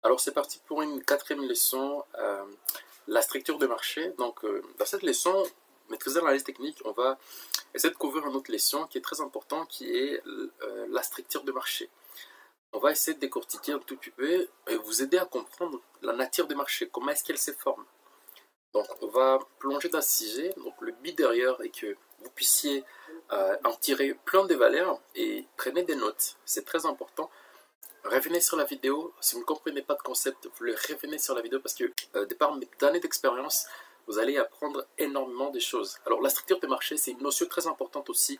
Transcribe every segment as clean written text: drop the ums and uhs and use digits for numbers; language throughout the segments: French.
Alors c'est parti pour une quatrième leçon, la structure de marché. Donc dans cette leçon, maîtriser l'analyse technique, on va essayer de couvrir une autre leçon qui est très importante, qui est la structure de marché. On va essayer de décortiquer un tout petit peu et vous aider à comprendre la nature des marchés, comment est-ce qu'elle se forme. Donc on va plonger dans ce sujet. Donc le but derrière est que vous puissiez en tirer plein de valeurs et prenez des notes, c'est très important. Revenez sur la vidéo, si vous ne comprenez pas de concept, vous le revenez sur la vidéo parce que de par mes années d'expérience, vous allez apprendre énormément de choses. Alors la structure de marché, c'est une notion très importante aussi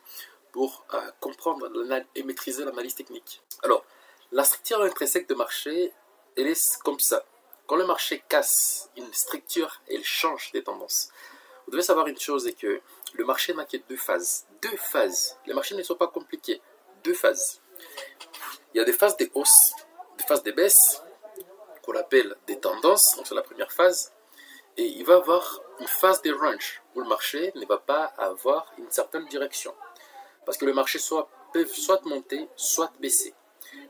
pour comprendre et maîtriser l'analyse technique. Alors, la structure intrinsèque de marché, elle est comme ça. Quand le marché casse une structure, elle change des tendances. Vous devez savoir une chose, c'est que le marché n'a que deux phases. Deux phases. Les marchés ne sont pas compliqués. Deux phases. Il y a des phases de hausse, des phases de baisse, qu'on appelle des tendances, donc c'est la première phase. Et il va y avoir une phase de range, où le marché ne va pas avoir une certaine direction. Parce que le marché peut soit monter, soit baisser.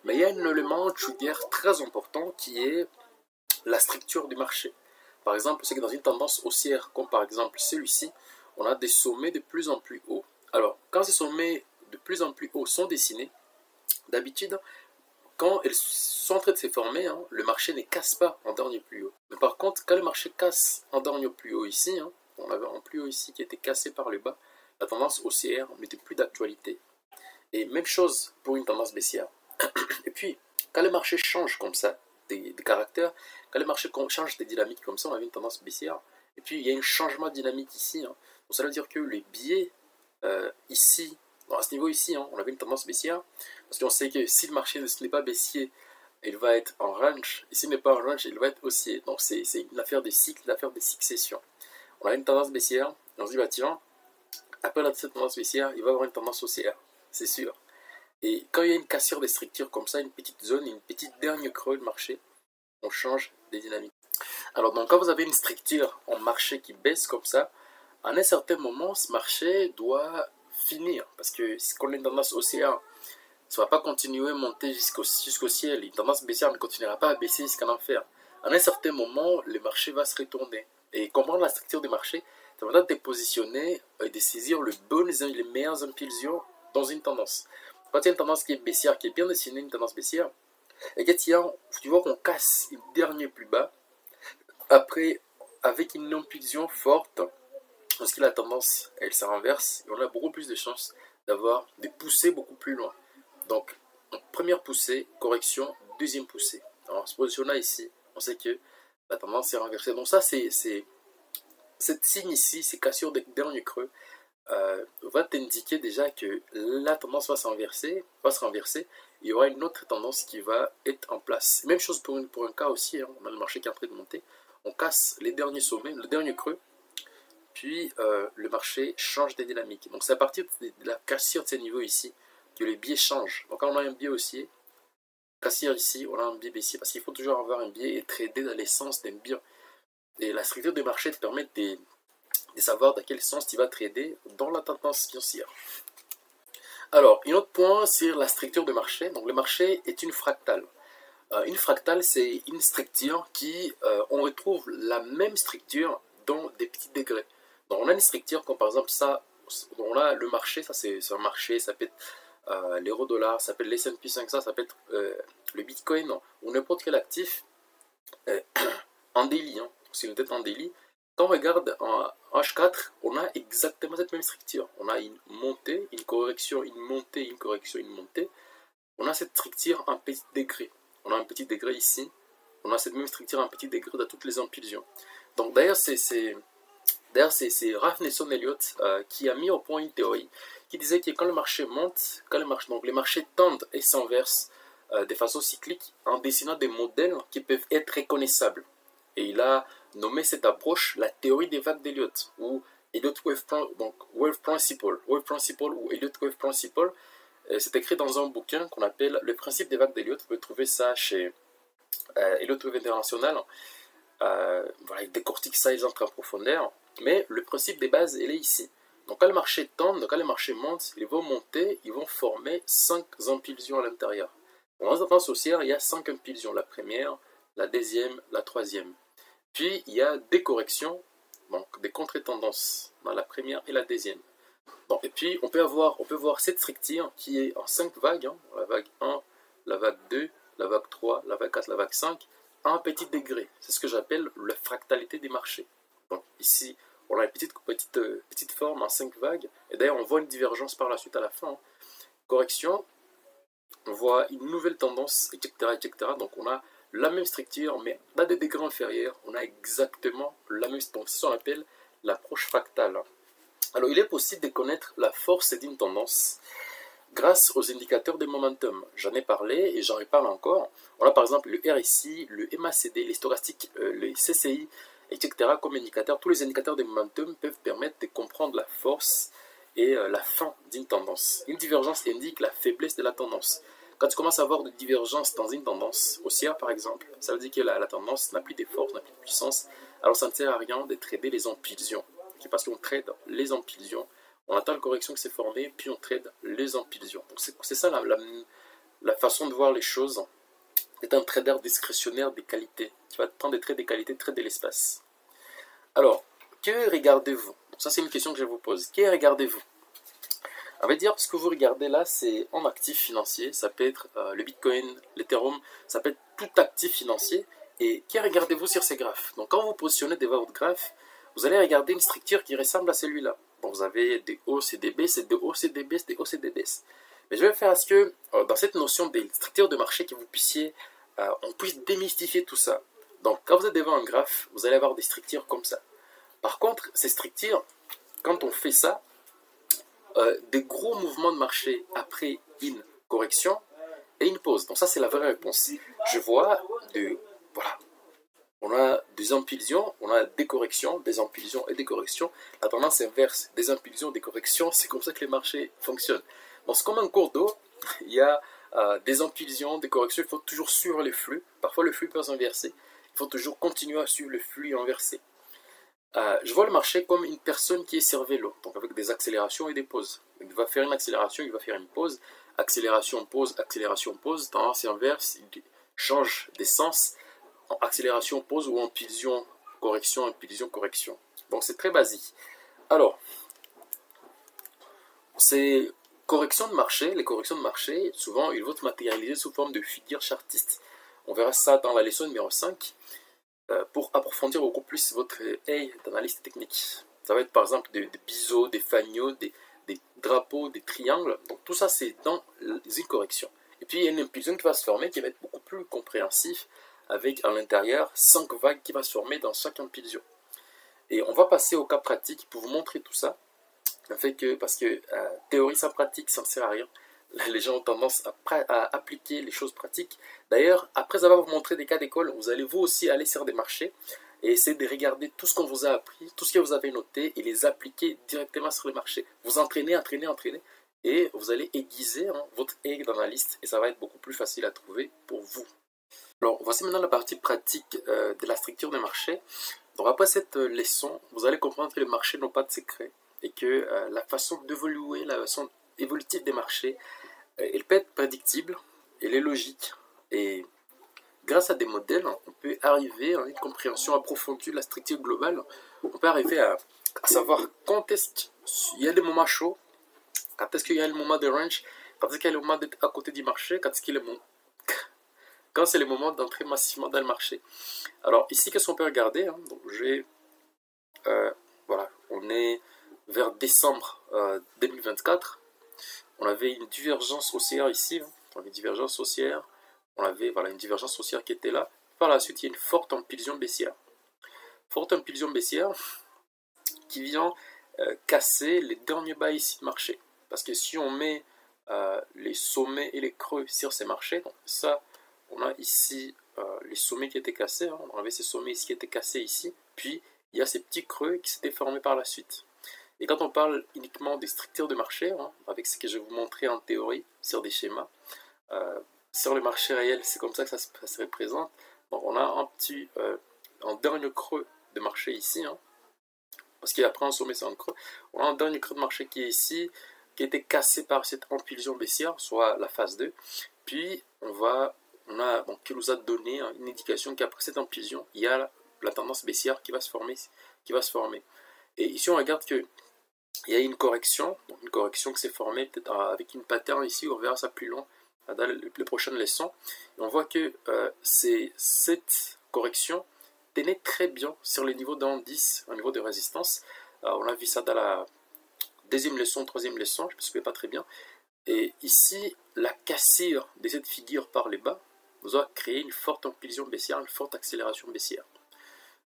Mais il y a un élément judiciaire très important qui est la structure du marché. Par exemple, c'est que dans une tendance haussière, comme par exemple celui-ci, on a des sommets de plus en plus hauts. Alors, quand ces sommets de plus en plus hauts sont dessinés, d'habitude, quand elles sont en train de se former, le marché ne casse pas en dernier plus haut. Mais par contre, quand le marché casse en dernier plus haut ici, on avait un plus haut ici qui était cassé par le bas, la tendance haussière n'était plus d'actualité. Et même chose pour une tendance baissière. Et puis, quand le marché change comme ça, des caractères, quand le marché change des dynamiques comme ça, on avait une tendance baissière. Et puis, il y a un changement dynamique ici. Donc, ça veut dire que les biais ici, à ce niveau ici, on avait une tendance baissière. Parce qu'on sait que si le marché n'est pas baissier, il va être en range. Et s'il n'est pas en range, il va être haussier. Donc, c'est une affaire de cycle, une affaire de succession. On a une tendance baissière. Et on se dit, bah tiens, après cette tendance baissière, il va y avoir une tendance haussière. C'est sûr. Et quand il y a une cassure des structures comme ça, une petite zone, une petite dernière creux de marché, on change des dynamiques. Alors, donc, quand vous avez une structure en marché qui baisse comme ça, à un certain moment, ce marché doit finir. Parce que si on a une tendance haussière, ça ne va pas continuer à monter jusqu'au ciel. Une tendance baissière ne continuera pas à baisser jusqu'à l'enfer. À un certain moment, le marché va se retourner. Et comprendre la structure du marché, ça va te positionner et de saisir les meilleures impulsions dans une tendance. Quand il y a une tendance qui est baissière, qui est bien dessinée, une tendance baissière, et que tu vois qu'on casse une dernière plus bas, après, avec une impulsion forte, parce que la tendance, elle se renverse, et on a beaucoup plus de chances d'avoir des poussées beaucoup plus loin. Donc, première poussée, correction, deuxième poussée. Alors, ce position-là ici, on sait que la tendance est renversée. Donc ça, cette signe ici, ces cassures des derniers creux, va t'indiquer déjà que la tendance va se renverser, il y aura une autre tendance qui va être en place. Même chose pour un cas aussi, on a le marché qui est en train de monter, on casse les derniers sommets, le dernier creux, puis le marché change des dynamiques. Donc c'est à partir de la cassure de ces niveaux ici que les biais changent. Donc quand on a un biais haussier, cassure ici, on a un biais baissier, parce qu'il faut toujours avoir un biais et trader dans l'essence d'un bien. Et la structure du marché te permet de savoir dans quel sens tu vas trader dans la tendance haussière. Alors, un autre point sur la structure de marché. Donc, le marché est une fractale. Une fractale, c'est une structure qui, on retrouve la même structure dans des petits degrés. Donc, on a une structure comme par exemple ça, on a le marché, ça c'est un marché, ça peut être l'euro-dollar, ça peut être l'S&P 500, ça peut être le Bitcoin, ou n'importe quel actif en daily, si on est en daily. Quand on regarde en H4, on a exactement cette même structure. On a une montée, une correction, une montée, une correction, une montée. On a cette structure en petit degré. On a un petit degré ici. On a cette même structure en petit degré dans toutes les impulsions. Donc d'ailleurs, c'est Ralph Nelson Elliott qui a mis au point une théorie qui disait que quand le marché monte, donc les marchés tendent et s'inversent de façon cyclique en dessinant des modèles qui peuvent être reconnaissables. Et il a nommé cette approche la théorie des vagues d'Elliott, ou Elliott Wave Principle ou Elliott Wave Principle. C'est écrit dans un bouquin qu'on appelle Le principe des vagues d'Elliott. Vous pouvez trouver ça chez Elliott Wave International. Voilà, il décortique ça, ils entrent en profondeur. Mais le principe des bases, il est ici. Donc quand le marché tend, quand le marché monte, ils vont monter, ils vont former 5 impulsions à l'intérieur. Dans la tendance haussière, il y a 5 impulsions. La première, la deuxième, la troisième. Puis il y a des corrections, donc des contre-tendances dans la première et la deuxième. Bon, et puis on peut voir cette structure qui est en 5 vagues, hein, la vague 1, la vague 2, la vague 3, la vague 4, la vague 5, à un petit degré. C'est ce que j'appelle la fractalité des marchés. Donc ici, on a une petite forme en 5 vagues, et d'ailleurs on voit une divergence par la suite à la fin. Hein. Correction, on voit une nouvelle tendance, etc., etc. Donc on a la même structure, mais à des degrés inférieurs, on a exactement la même structure. C'est ce qu'on appelle l'approche fractale. Alors il est possible de connaître la force d'une tendance grâce aux indicateurs de momentum. J'en ai parlé et j'en reparle encore. On a par exemple le RSI, le MACD, les stochastiques, les CCI, etc. comme indicateurs. Tous les indicateurs de momentum peuvent permettre de comprendre la force et la fin d'une tendance. Une divergence indique la faiblesse de la tendance. Quand tu commences à avoir de divergence dans une tendance haussière, par exemple, ça veut dire que la tendance n'a plus de force, n'a plus de puissance. Alors ça ne sert à rien de trader les impulsions. Parce qu'on trade les impulsions. On attend la correction qui s'est formée, puis on trade les impulsions. Donc c'est ça la façon de voir les choses. C'est un trader discrétionnaire des qualités. Qui va prendre des trades des qualités, trader l'espace. Alors, que regardez-vous? Ça c'est une question que je vous pose. Que regardez-vous? On va dire, ce que vous regardez là, c'est en actif financier. Ça peut être le Bitcoin, l'Ethereum, ça peut être tout actif financier. Et que regardez-vous sur ces graphes? Donc quand vous positionnez devant votre graphe, vous allez regarder une structure qui ressemble à celui-là. Bon, vous avez des hausses et des baisses, des hausses et des baisses, des hausses et des baisses. Mais je vais faire à ce que, dans cette notion des structures de marché, que vous puissiez, on puisse démystifier tout ça. Donc, quand vous êtes devant un graphe, vous allez avoir des structures comme ça. Par contre, ces structures, quand on fait ça, des gros mouvements de marché après une correction et une pause. Donc ça, c'est la vraie réponse. Je vois voilà. On a des impulsions, on a des corrections, des impulsions et des corrections. La tendance inverse, des impulsions, des corrections, c'est comme ça que les marchés fonctionnent. Donc c'est comme un cours d'eau, il y a des impulsions, des corrections, il faut toujours suivre les flux. Parfois le flux peut s'inverser, il faut toujours continuer à suivre le flux inversé. Je vois le marché comme une personne qui est sur vélo, donc avec des accélérations et des pauses. Il va faire une accélération, il va faire une pause, accélération, pause, tendance inverse, il change d'essence, en accélération, pause ou impulsion, correction, impulsion, correction. Donc c'est très basique. Alors, ces corrections de marché, les corrections de marché, souvent, ils vont être matérialisées sous forme de figures chartistes. On verra ça dans la leçon numéro 5. Pour approfondir beaucoup plus votre œil d'analyste technique. Ça va être par exemple des biseaux, des fanions, des drapeaux, des triangles. Donc tout ça c'est dans une correction. Et puis il y a une impulsion qui va se former qui va être beaucoup plus compréhensif avec à l'intérieur 5 vagues qui vont se former dans chaque impulsion. Et on va passer au cas pratique pour vous montrer tout ça. Parce que théorie sans pratique ça ne sert à rien. Les gens ont tendance à appliquer les choses pratiques. D'ailleurs, après avoir montré des cas d'école, vous allez vous aussi aller sur des marchés et essayer de regarder tout ce qu'on vous a appris, tout ce que vous avez noté et les appliquer directement sur le marché. Vous entraînez, et vous allez aiguiser votre œil d'analyste et ça va être beaucoup plus facile à trouver pour vous. Alors, voici maintenant la partie pratique de la structure des marchés. Donc, après cette leçon, vous allez comprendre que les marchés n'ont pas de secret et que la façon d'évoluer, la façon évolutive des marchés, elle peut être prédictible, elle est logique et grâce à des modèles, on peut arriver à une compréhension approfondie de la structure globale. On peut arriver à savoir quand est-ce qu'il y a des moments chauds, quand est-ce qu'il y a le moment de range, quand est-ce qu'il y a le moment d'être à côté du marché, quand c'est le moment d'entrer massivement dans le marché. Alors ici, qu'est-ce qu'on peut regarder Donc, voilà, on est vers décembre 2024. On avait une divergence haussière ici, on avait une divergence haussière, on avait une divergence haussière qui était là. Par la suite, il y a une forte impulsion baissière. Forte impulsion baissière qui vient casser les derniers bas ici de marché. Parce que si on met les sommets et les creux sur ces marchés, donc ça, on a ici les sommets qui étaient cassés, on avait ces sommets ici qui étaient cassés ici, puis il y a ces petits creux qui s'étaient formés par la suite. Et quand on parle uniquement des structures de marché, avec ce que je vais vous montrer en théorie sur des schémas, sur le marché réel, c'est comme ça que ça se représente. Donc on a un dernier creux de marché ici, parce qu'après un sommet c'est un creux. On a un dernier creux de marché qui est ici, qui a été cassé par cette impulsion baissière, soit la phase 2. Puis on va qui nous a donné une indication qu'après cette impulsion, il y a la tendance baissière qui va se former. Et ici, on regarde que il y a une correction qui s'est formée peut-être avec une pattern ici, on verra ça plus loin dans les prochaines leçons. Et on voit que cette correction tenait très bien sur les niveaux d'indice, au niveau de résistance. On a vu ça dans la deuxième leçon, troisième leçon, je ne me souviens pas très bien. Et ici, la cassure de cette figure par les bas nous a créé une forte impulsion baissière, une forte accélération baissière.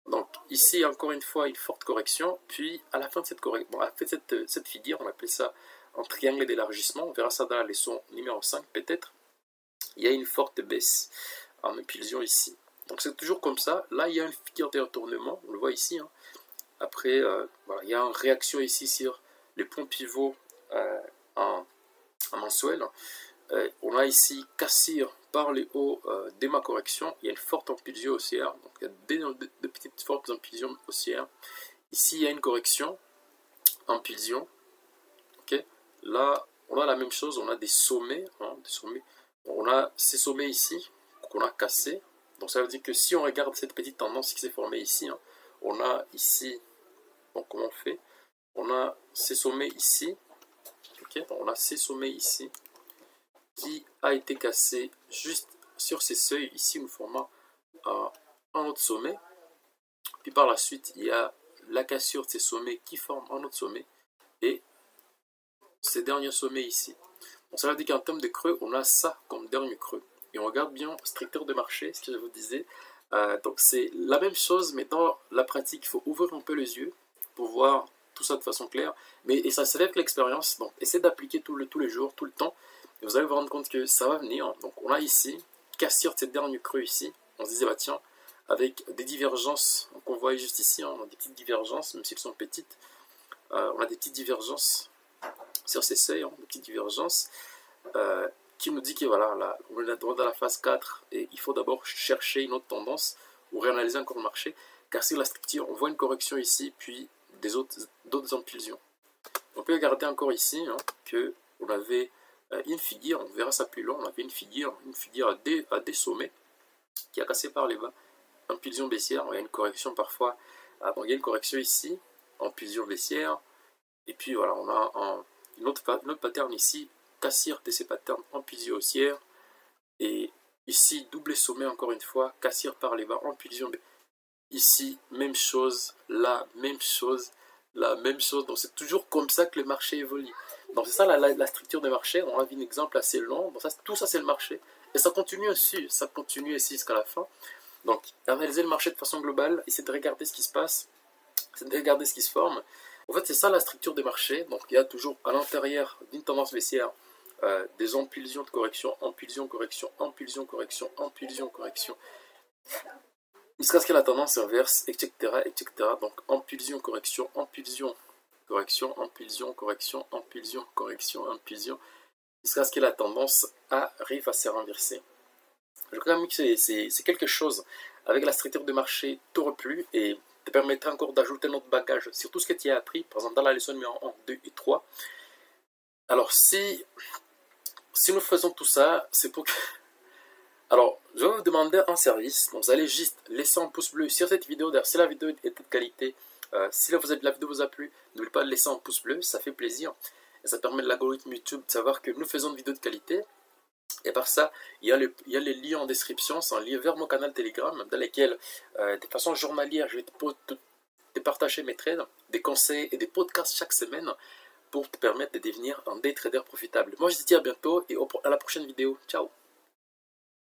Donc ici, encore une fois, une forte correction. Puis à la fin de cette correction, bon, à la fin de cette figure, on appelle ça un triangle d'élargissement. On verra ça dans la leçon numéro 5 peut-être. Il y a une forte baisse en impulsion ici. Donc c'est toujours comme ça. Là, il y a une figure de retournement. On le voit ici. Hein. Après, voilà, il y a une réaction ici sur les points pivots en mensuel. On a ici cassure par les hauts de ma correction. Il y a une forte impulsion haussière. Donc il y a de petites fortes impulsions haussières. Ici, il y a une correction, impulsion. Okay. Là, on a la même chose. On a des sommets. Hein, des sommets. On a ces sommets ici qu'on a cassés. Donc ça veut dire que si on regarde cette petite tendance qui s'est formée ici, hein, on a ici, donc comment on fait? On a ces sommets ici. Okay. On a ces sommets ici qui a été cassé juste sur ces seuils ici, nous formant un autre sommet. Puis par la suite, il y a la cassure de ces sommets qui forment un autre sommet et ces derniers sommets ici. Donc ça veut dire qu'en termes de creux, on a ça comme dernier creux. Et on regarde bien structure de marché, ce que je vous disais. Donc c'est la même chose, mais dans la pratique, il faut ouvrir un peu les yeux pour voir tout ça de façon claire. Et ça se fait avec l'expérience. Donc essayez d'appliquer tous les jours, tout le temps. Et vous allez vous rendre compte que ça va venir. Donc on a ici, cassure de cette dernière creux ici. On se disait, bah tiens, avec des divergences qu'on voit juste ici, hein, on a des petites divergences, même si elles sont petites. On a des petites divergences sur ces seuils, hein, des petites divergences, qui nous dit que voilà, là, on est dans la phase 4 et il faut d'abord chercher une autre tendance ou réanalyser encore le marché, car sur la structure, on voit une correction ici, puis d'autres impulsions. On peut regarder encore ici hein, que on avait une figure, on verra ça plus loin, on avait une figure à des sommets qui a cassé par les bas, impulsion baissière, il y a une correction parfois, bon, il y a une correction ici, impulsion baissière, et puis voilà, on a une autre pattern ici, cassure de ces patterns, impulsion haussière, et ici, double sommet encore une fois, cassure par les bas, impulsion baissière. Ici, même chose, là, même chose, la même chose. Donc c'est toujours comme ça que le marché évolue. Donc c'est ça la structure des marchés. On a vu un exemple assez long. Donc tout ça c'est le marché. Et ça continue ici jusqu'à la fin. Donc analyser le marché de façon globale, essayer de regarder ce qui se passe, essayer de regarder ce qui se forme. En fait c'est ça la structure des marchés. Donc il y a toujours à l'intérieur d'une tendance baissière des impulsions de correction, impulsion, correction, impulsion, correction, impulsion, correction. Jusqu'à ce que la tendance s'inverse, etc., etc. Donc, impulsion, correction, impulsion, correction, impulsion, correction, impulsion, correction, impulsion, jusqu'à ce que la tendance arrive à se renverser. Je crois que c'est quelque chose avec la structure de marché t'aurait plu et te permettra encore d'ajouter notre bagage sur tout ce que tu as appris, par exemple dans la leçon numéro 1, 2 et 3. Alors, si nous faisons tout ça, c'est pour que... Alors, je vais vous demander un service. Donc, vous allez juste laisser un pouce bleu sur cette vidéo. D'ailleurs, si la vidéo est de qualité, si la vidéo vous a plu, n'oubliez pas de laisser un pouce bleu, ça fait plaisir. Et ça permet à l'algorithme YouTube de savoir que nous faisons une vidéo de qualité. Et par ça, il y a les liens en description. C'est un lien vers mon canal Telegram dans lequel, de façon journalière, je vais te partager mes trades, des conseils et des podcasts chaque semaine pour te permettre de devenir un day trader profitable. Moi, je te dis à bientôt et à la prochaine vidéo. Ciao!